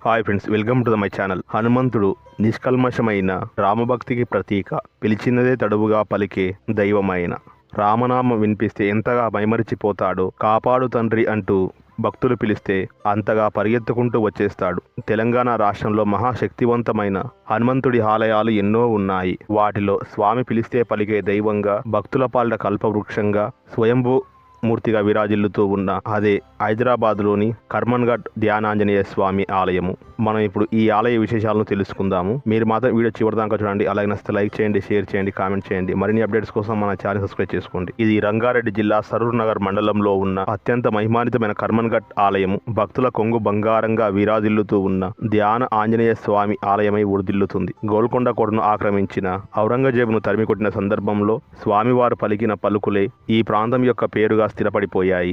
Hi friends, welcome to my channel. హనుమంతుడు నిష్కల్మషమైన రామభక్తికి ప్రతీక. పిలిచినదే తడువుగా పలికే దైవమైన రామనామం వినిపిస్తే ఎంతగా మైమరిచిపోతాడో. కాపాడు తండ్రి అంటూ భక్తులు పిలిస్తే అంతగా పరిగెత్తుకుంటూ వచ్చేస్తాడు. తెలంగాణ రాష్ట్రంలో మహాశక్తివంతమైన హనుమంతుడి ఆలయాలు ఎన్నో ఉన్నాయి. వాటిలో స్వామి పిలిస్తే పలికే దైవంగా, భక్తుల పాలిట కల్పవృక్షంగా, స్వయంభూ మూర్తిగా విరాజిల్లుతూ ఉన్న అదే హైదరాబాద్లోని కర్మన్ఘట్ ధ్యానాంజనేయ స్వామి ఆలయము. మనం ఇప్పుడు ఈ ఆలయ విశేషాలను తెలుసుకుందాము. మీరు మాత్రం వీడియో చివరిదాకా చూడండి. అలాగే నచ్చితే లైక్ చేయండి, షేర్ చేయండి, కామెంట్ చేయండి. మరిన్ని అప్డేట్స్ కోసం మన ఛానల్ సబ్స్క్రైబ్ చేసుకోండి. ఇది రంగారెడ్డి జిల్లా సరూర్ నగర్ మండలంలో ఉన్న అత్యంత మహిమాన్వితమైన కర్మన్ఘట్ ఆలయము. భక్తుల కొంగు బంగారంగా విరాజిల్లుతూ ఉన్న ధ్యాన ఆంజనేయ స్వామి ఆలయమై ఉడిదిల్లుతుంది. గోల్కొండ కోటను ఆక్రమించిన ఔరంగజేబును తరిమికొట్టిన సందర్భంలో స్వామివారు పలికిన పలుకులే ఈ ప్రాంతం యొక్క పేరుగా స్థిరపడిపోయాయి.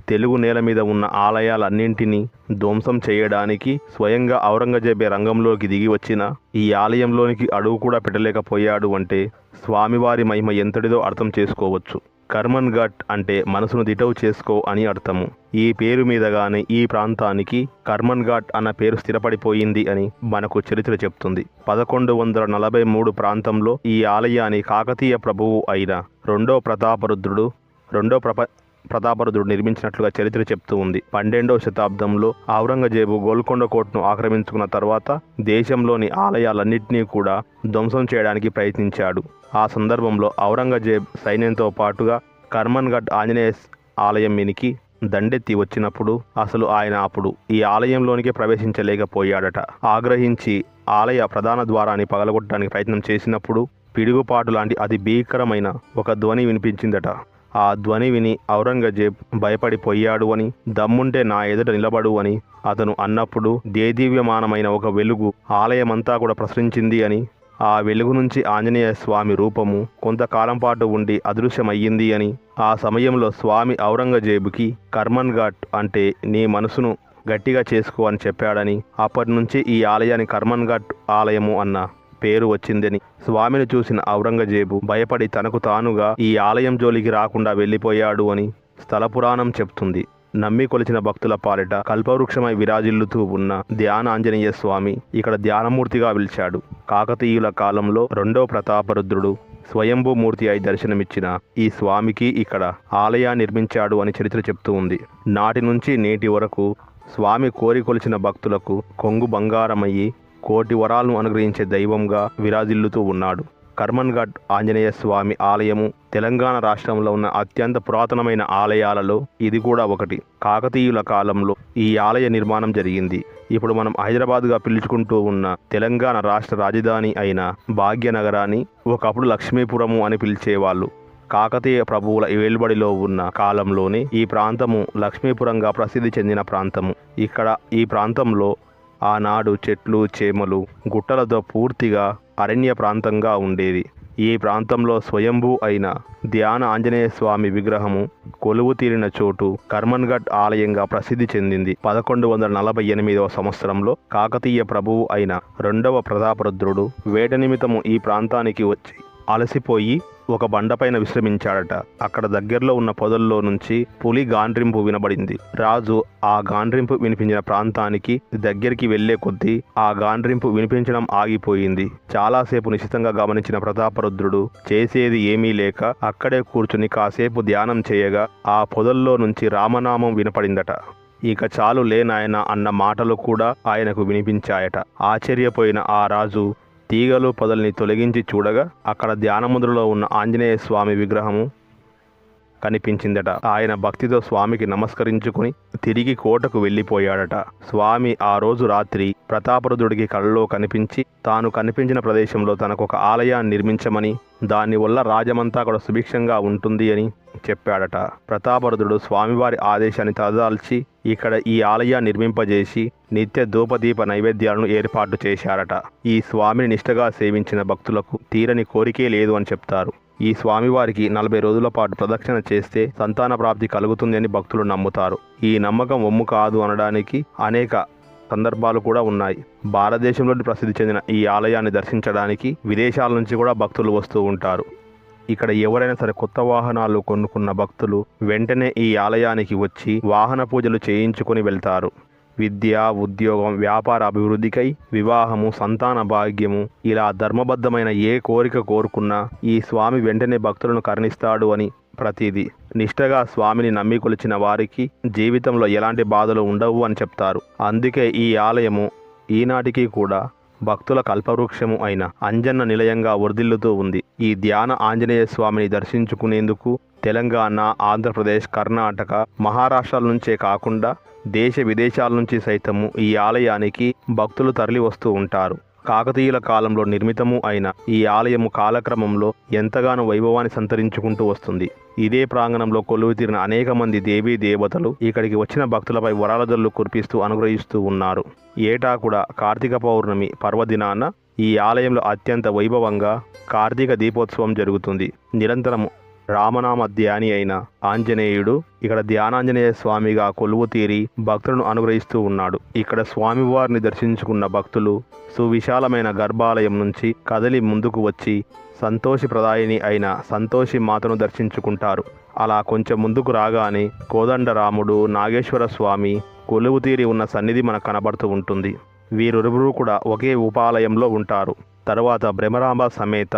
తెలుగు నేల మీద ఉన్న ఆలయాలన్నింటినీ ధ్వంసం చేయడానికి స్వయంగా ఔరంగజేబే రంగంలోకి దిగి వచ్చిన ఈ ఆలయంలోనికి అడుగు కూడా పెట్టలేకపోయాడు అంటే స్వామివారి మహిమ ఎంతటిదో అర్థం చేసుకోవచ్చు. కర్మన్ఘట్ అంటే మనసును దిటవు చేసుకో అని అర్థము. ఈ పేరు మీదగానే ఈ ప్రాంతానికి కర్మన్ఘట్ అన్న పేరు స్థిరపడిపోయింది అని మనకు చరిత్ర చెప్తుంది. 1143 ప్రాంతంలో ఈ ఆలయాన్ని కాకతీయ ప్రభువు అయిన రెండో ప్రతాపరుద్రుడు నిర్మించినట్లుగా చరిత్ర చెప్తూ ఉంది. 12వ శతాబ్దంలో ఔరంగజేబు గోల్కొండ కోటను ఆక్రమించుకున్న తర్వాత దేశంలోని ఆలయాలన్నింటినీ కూడా ధ్వంసం చేయడానికి ప్రయత్నించాడు. ఆ సందర్భంలో ఔరంగజేబ్ సైన్యంతో పాటుగా కర్మన్ఘట్ ఆంజనేయ ఆలయం మీనికి దండెత్తి వచ్చినప్పుడు అసలు ఆయన అప్పుడు ఈ ఆలయంలోనికి ప్రవేశించలేకపోయాడట. ఆగ్రహించి ఆలయ ప్రధాన ద్వారాన్ని పగలగొట్టడానికి ప్రయత్నం చేసినప్పుడు పిడుగుపాటు లాంటి అతి భీకరమైన ఒక ధ్వని వినిపించిందట. ఆ ధ్వని విని ఔరంగజేబ్ భయపడిపోయాడు అని, దమ్ముంటే నా ఎదుట నిలబడు అని అతను అన్నప్పుడు దేదీవ్యమానమైన ఒక వెలుగు ఆలయమంతా కూడా ప్రసరించింది అని, ఆ వెలుగు నుంచి ఆంజనేయ స్వామి రూపము కొంతకాలం పాటు ఉండి అదృశ్యమయ్యింది అని, ఆ సమయంలో స్వామి ఔరంగజేబుకి కర్మన్ఘట్ అంటే నీ మనసును గట్టిగా చేసుకో అని చెప్పాడని, అప్పటి నుంచి ఈ ఆలయాన్ని కర్మన్ఘట్ ఆలయము అన్న పేరు వచ్చిందని, స్వామిని చూసిన ఔరంగజేబు భయపడి తనకు తానుగా ఈ ఆలయం జోలికి రాకుండా వెళ్ళిపోయాడు అని స్థల పురాణం చెప్తుంది. నమ్మి కొలిచిన భక్తుల పాలిట కల్పవృక్షమై విరాజిల్లుతూ ఉన్న ధ్యాన ఆంజనేయ స్వామి ఇక్కడ ధ్యానమూర్తిగా పిలిచాడు. కాకతీయుల కాలంలో రెండో ప్రతాపరుద్రుడు స్వయంభూ మూర్తి అయి దర్శనమిచ్చిన ఈ స్వామికి ఇక్కడ ఆలయాన్ని నిర్మించాడు అని చరిత్ర చెప్తూ ఉంది. నాటి నుంచి నేటి వరకు స్వామి కోరి కొలిచిన భక్తులకు కొంగు బంగారమయ్యి కోటి వరాలను అనుగ్రహించే దైవంగా విరాజిల్లుతూ ఉన్నాడు. కర్మన్ఘట్ ఆంజనేయ స్వామి ఆలయము తెలంగాణ రాష్ట్రంలో ఉన్న అత్యంత పురాతనమైన ఆలయాలలో ఇది కూడా ఒకటి. కాకతీయుల కాలంలో ఈ ఆలయ నిర్మాణం జరిగింది. ఇప్పుడు మనం హైదరాబాద్గా పిలుచుకుంటూ ఉన్న తెలంగాణ రాష్ట్ర రాజధాని అయిన భాగ్యనగరాన్ని ఒకప్పుడు లక్ష్మీపురము అని పిలిచేవాళ్ళు. కాకతీయ ప్రభువుల ఏలుబడిలో ఉన్న కాలంలోనే ఈ ప్రాంతము లక్ష్మీపురంగా ప్రసిద్ధి చెందిన ప్రాంతము. ఇక్కడ ఈ ప్రాంతంలో ఆనాడు చెట్లు చేమలు గుట్టలతో పూర్తిగా అరణ్య ప్రాంతంగా ఉండేది. ఈ ప్రాంతంలో స్వయంభూ అయిన ధ్యాన ఆంజనేయ స్వామి విగ్రహము కొలువు తీరిన చోటు కర్మన్ఘట్ ఆలయంగా ప్రసిద్ధి చెందింది. 1148వ సంవత్సరంలో కాకతీయ ప్రభువు అయిన రెండవ ప్రతాపరుద్రుడు వేట నిమిత్తము ఈ ప్రాంతానికి వచ్చి అలసిపోయి ఒక బండపైన విశ్రమించాడట. అక్కడ దగ్గరలో ఉన్న పొదల్లో నుంచి పులి గాండ్రింపు వినబడింది. రాజు ఆ గాండ్రింపు వినిపించిన ప్రాంతానికి దగ్గరికి వెళ్లే కొద్దీ ఆ గాండ్రింపు వినిపించడం ఆగిపోయింది. చాలాసేపు నిశితంగా గమనించిన ప్రతాపరుద్రుడు చేసేది ఏమీ లేక అక్కడే కూర్చుని కాసేపు ధ్యానం చేయగా ఆ పొదల్లో నుంచి రామనామం వినపడిందట. ఇక చాలు లేనాయన అన్న మాటలు కూడా ఆయనకు వినిపించాయట. ఆశ్చర్యపోయిన ఆ రాజు తీగలు పొదల్ని తొలగించి చూడగా అక్కడ ధ్యానముద్రలో ఉన్న ఆంజనేయ స్వామి విగ్రహము కనిపించిందట. ఆయన భక్తితో స్వామికి నమస్కరించుకుని తిరిగి కోటకు వెళ్ళిపోయాడట. స్వామి ఆ రోజు రాత్రి ప్రతాపరుద్రుడికి కలలో కనిపించి తాను కనిపించిన ప్రదేశంలో తనకొక ఆలయాన్ని నిర్మించమని, దానివల్ల రాజమంతా కూడా సుభిక్షంగా ఉంటుంది అని చెప్పాడట. ప్రతాపరుద్రుడు స్వామివారి ఆదేశాన్ని తలదాల్చి ఇక్కడ ఈ ఆలయాన్ని నిర్మింపజేసి నిత్య ధూపదీప నైవేద్యాలను ఏర్పాటు చేశారట. ఈ స్వామిని నిష్ఠగా సేవించిన భక్తులకు తీరని కోరికే లేదు అని చెప్తారు. ఈ స్వామివారికి 40 రోజుల పాటు ప్రదక్షిణ చేస్తే సంతాన ప్రాప్తి కలుగుతుంది అని భక్తులు నమ్ముతారు. ఈ నమ్మకం ఒమ్ము కాదు అనడానికి అనేక సందర్భాలు కూడా ఉన్నాయి. భారతదేశంలోని ప్రసిద్ధి చెందిన ఈ ఆలయాన్ని దర్శించడానికి విదేశాల నుంచి కూడా భక్తులు వస్తూ ఉంటారు. ఇక్కడ ఎవరైనా సరే కొత్త వాహనాలు కొనుక్కున్న భక్తులు వెంటనే ఈ ఆలయానికి వచ్చి వాహన పూజలు చేయించుకొని వెళ్తారు. విద్య, ఉద్యోగం, వ్యాపార అభివృద్ధికై, వివాహము, సంతాన భాగ్యము, ఇలా ధర్మబద్ధమైన ఏ కోరిక కోరుకున్నా ఈ స్వామి వెంటనే భక్తులను కరుణిస్తాడు అని ప్రతీది. నిష్టగా స్వామిని నమ్మి కొలిచిన వారికి జీవితంలో ఎలాంటి బాధలు ఉండవు అని చెప్తారు. అందుకే ఈ ఆలయము ఈనాటికి కూడా భక్తుల కల్పవృక్షము అయిన అంజన్న నిలయంగా వర్ధిల్లుతూ ఉంది. ఈ ధ్యాన ఆంజనేయ స్వామిని దర్శించుకునేందుకు తెలంగాణ, ఆంధ్రప్రదేశ్, కర్ణాటక, మహారాష్ట్రాల నుంచే కాకుండా దేశ విదేశాల నుంచి సైతము ఈ ఆలయానికి భక్తులు తరలి వస్తూ ఉంటారు. కాకతీయుల కాలంలో నిర్మితము అయిన ఈ ఆలయము కాలక్రమంలో ఎంతగానో వైభవాన్ని సంతరించుకుంటూ వస్తుంది. ఇదే ప్రాంగణంలో కొలువు తీరిన అనేక మంది దేవీ దేవతలు ఇక్కడికి వచ్చిన భక్తులపై వరాల జల్లు కురిపిస్తూ అనుగ్రహిస్తూ ఉన్నారు. ఏటా కూడా కార్తీక పౌర్ణమి పర్వదినాన ఈ ఆలయంలో అత్యంత వైభవంగా కార్తీక దీపోత్సవం జరుగుతుంది. నిరంతరం రామనామ ధ్యాని అయిన ఆంజనేయుడు ఇక్కడ ధ్యానాంజనేయ స్వామిగా కొలువు తీరి భక్తులను అనుగ్రహిస్తూ ఉన్నాడు. ఇక్కడ స్వామివారిని దర్శించుకున్న భక్తులు సువిశాలమైన గర్భాలయం నుంచి కదలి ముందుకు వచ్చి సంతోషిప్రదాయిని అయిన సంతోషి మాతను దర్శించుకుంటారు. అలా కొంచెం ముందుకు రాగానే కోదండరాముడు, నాగేశ్వర స్వామి కొలువు తీరి ఉన్న సన్నిధి మనకు కనబడుతూ ఉంటుంది. వీరిరువురు కూడా ఒకే ఉపాలయంలో ఉంటారు. తరువాత భ్రమరాంబ సమేత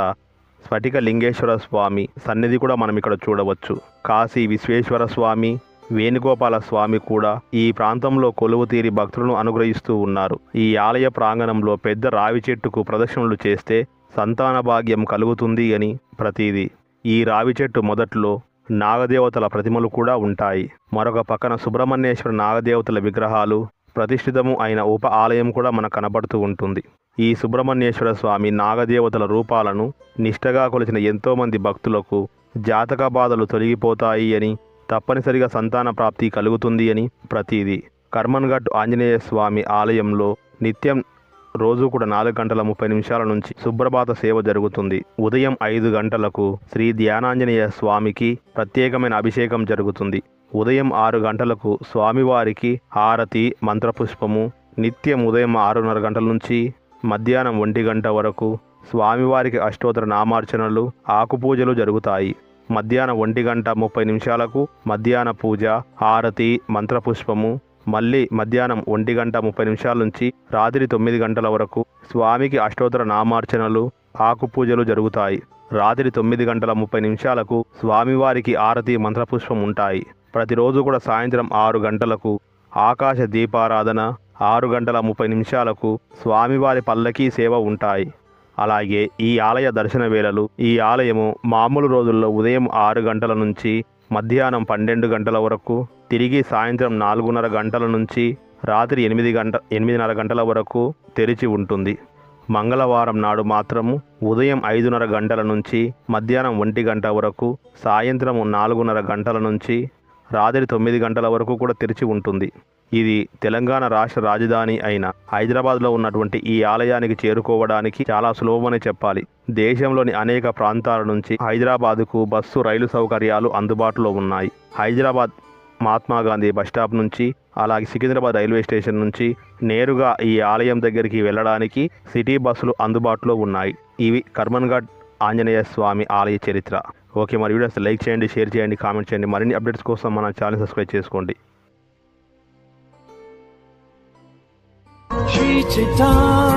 స్ఫటిక లింగేశ్వర స్వామి సన్నిధి కూడా మనం ఇక్కడ చూడవచ్చు. కాశీ విశ్వేశ్వర స్వామి, వేణుగోపాల స్వామి కూడా ఈ ప్రాంతంలో కొలువు తీరి భక్తులను అనుగ్రహిస్తూ ఉన్నారు. ఈ ఆలయ ప్రాంగణంలో పెద్ద రావి చెట్టుకు ప్రదక్షిణలు చేస్తే సంతాన భాగ్యం కలుగుతుంది అని ప్రతీది. ఈ రావి చెట్టు మొదట్లో నాగదేవతల ప్రతిమలు కూడా ఉంటాయి. మరొక పక్కన సుబ్రహ్మణ్యేశ్వర నాగదేవతల విగ్రహాలు ప్రతిష్ఠితము అయిన ఉప ఆలయం కూడా మనకు కనబడుతూ ఉంటుంది. ఈ సుబ్రహ్మణ్యేశ్వర స్వామి నాగదేవతల రూపాలను నిష్టగా కొలిచిన ఎంతోమంది భక్తులకు జాతక బాధలు తొలగిపోతాయి అని, తప్పనిసరిగా సంతాన ప్రాప్తి కలుగుతుంది అని ప్రతీది. కర్మన్ఘట్ ఆంజనేయ స్వామి ఆలయంలో నిత్యం రోజు కూడా 4:30 నుంచి సుప్రభాత సేవ జరుగుతుంది. ఉదయం 5 గంటలకు శ్రీ ధ్యానాంజనేయ స్వామికి ప్రత్యేకమైన అభిషేకం జరుగుతుంది. ఉదయం 6 గంటలకు స్వామివారికి హారతి, మంత్రపుష్పము, నిత్యం ఉదయం 6:30 గంటల నుంచి మధ్యాహ్నం 1 గంట వరకు స్వామివారికి అష్టోత్తర నామార్చనలు, ఆకుపూజలు జరుగుతాయి. మధ్యాహ్నం 1:30 మధ్యాహ్న పూజ, హారతి, మంత్రపుష్పము, మళ్ళీ మధ్యాహ్నం 1:30 నుంచి రాత్రి 9 గంటల వరకు స్వామికి అష్టోత్తర నామార్చనలు, ఆకుపూజలు జరుగుతాయి. రాత్రి 9:30 స్వామివారికి హారతి, మంత్రపుష్పం ఉంటాయి. ప్రతిరోజు కూడా సాయంత్రం 6 గంటలకు ఆకాశ దీపారాధన, 6:30 స్వామివారి పల్లకీ సేవ ఉంటాయి. అలాగే ఈ ఆలయ దర్శన వేళలు, ఈ ఆలయము మామూలు రోజుల్లో ఉదయం 6 గంటల నుంచి మధ్యాహ్నం 12 గంటల వరకు, తిరిగి సాయంత్రం 4:30 గంటల నుంచి రాత్రి 8:30 గంటల వరకు తెరిచి ఉంటుంది. మంగళవారం నాడు మాత్రము ఉదయం 5:30 గంటల నుంచి మధ్యాహ్నం 1 గంట వరకు, సాయంత్రం 4:30 గంటల నుంచి రాత్రి 9 గంటల వరకు కూడా తెరిచి ఉంటుంది. ఇది తెలంగాణ రాష్ట్ర రాజధాని అయిన హైదరాబాద్లో ఉన్నటువంటి ఈ ఆలయానికి చేరుకోవడానికి చాలా సులభమని చెప్పాలి. దేశంలోని అనేక ప్రాంతాల నుంచి హైదరాబాదుకు బస్సు, రైలు సౌకర్యాలు అందుబాటులో ఉన్నాయి. హైదరాబాద్ మహాత్మా గాంధీ బస్టాప్ నుంచి, అలాగే సికింద్రాబాద్ రైల్వే స్టేషన్ నుంచి నేరుగా ఈ ఆలయం దగ్గరికి వెళ్ళడానికి సిటీ బస్సులు అందుబాటులో ఉన్నాయి. ఇవి కర్మన్ఘట్ ఆంజనేయ స్వామి ఆలయ చరిత్ర. ఓకే, మరి వీడియోస్ లైక్ చేయండి, షేర్ చేయండి, కామెంట్ చేయండి. మరిన్ని అప్డేట్స్ కోసం మన ఛానల్ సబ్స్క్రైబ్ చేసుకోండి. Shri Chaitanya